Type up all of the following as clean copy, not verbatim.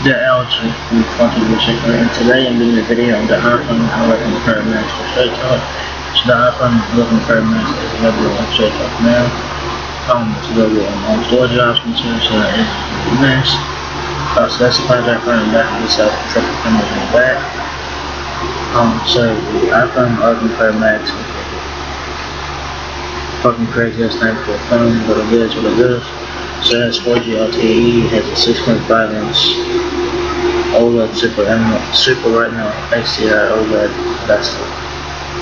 The LG from 20 and today I'm doing a video on the iPhone 11 Pro Max for Straight Talk. So the iPhone 11 Pro Max is available on Straight Talk now. It's available on storage options here, so that is nice. So that's the project front and back of this triple camera in the back. So the iPhone 11 Pro Max is fucking crazy ass name for a phone, but it is what it is. So it has 4G LTE, it has a 6.5-inch OLED Super Retina HDR OLED. That's the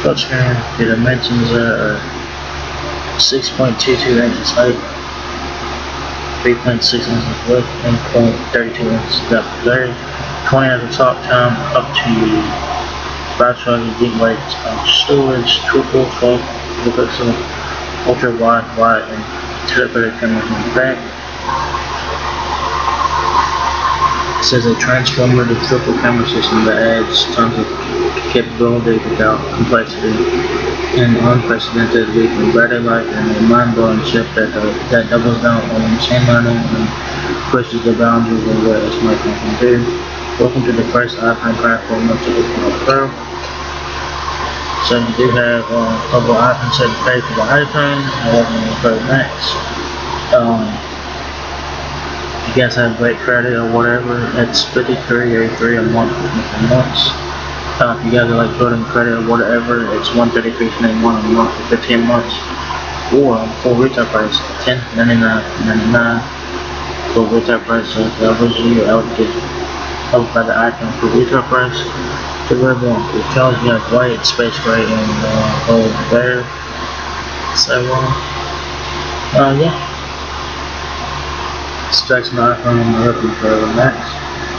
touchscreen. The dimensions are 6.22 inches height, 3.6 inches width, and 0.32 inches depth. 20 at the top time, up to 512 GB of storage, triple 12 megapixel ultra wide and telephoto camera in the back. It says a transformative triple camera system that adds tons of capability without complexity, and unprecedented leap in battery life, and a mind-blowing chip that doubles down on machine learning and pushes the boundaries of what a smartphone can do. Welcome to the first iPhone platform up to the Pro. So you do have a couple options to pay for the iPhone 11 Pro Max. If you guys have great credit or whatever, it's $53.83 a month for months. If you guys are like building credit or whatever, it's $133.91 a month for 15 months. Or full retail price, $1099.99 full retail price. So if that was you, I would get helped by the iPhone for retail price. Deliverable it tells you have white, space gray, and gold there. So yeah. Specs on the iPhone 11 Pro Max.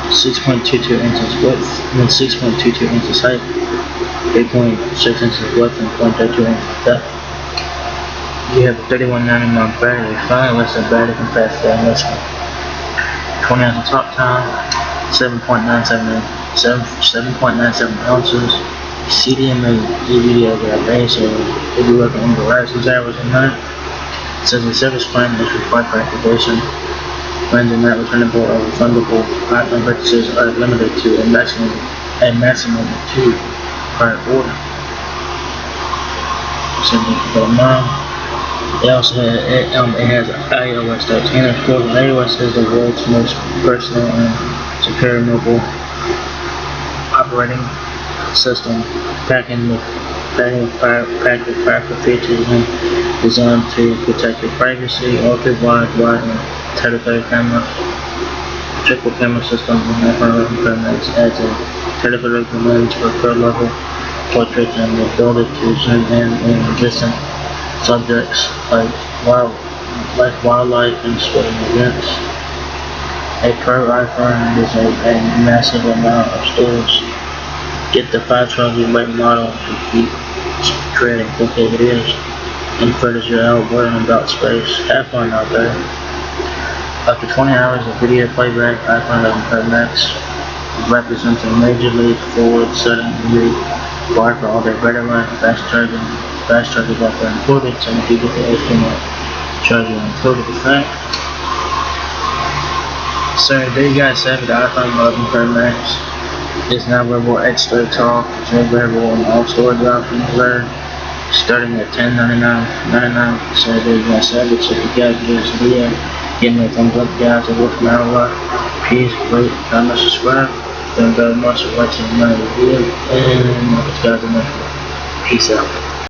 6.22 inches width, 6.22 inches height, 8.6 inches width, and 0.32 inches depth. You have a 3199 battery, fine less than battery capacity on this one. 20 at the top time, 7.97 ounces, CDMA DVD over that base, so if you look at Verizon's average on that, it says the service plan is required for activation. Plans are not returnable or refundable. iPhone purchases are limited to a maximum of 2 per order. So it also has iOS 13. Of course, iOS is the world's most personal and secure mobile operating system, packed with powerful features and designed to protect your privacy. Ultra wide and telephoto camera, triple camera system on iPhone 11 Pro Max adds a telephoto lens for pro level portraits and the ability to zoom in distant subjects like wildlife and sporting events. A Pro iPhone is a massive amount of storage. Get the 512 GB model to keep creating 4K videos and photos you're out worrying about space. Have fun out there. Up to 20 hours of video playback, iPhone 11 Pro Max represents a major leap forward, setting a new bar for all their battery life. Fast charging buffer included, so if you get the external charger included with that. So there you guys have it. The iPhone 11 Pro Max is now available at Straight Talk. It's available on all storage options there, starting at $1099.99. So there you guys have it. So if you guys enjoyed this video, give me a thumbs up, guys. It works out a lot. Please rate, comment, subscribe. Thank you very much for watching another video, and I'll catch you guys in the next one. Peace out.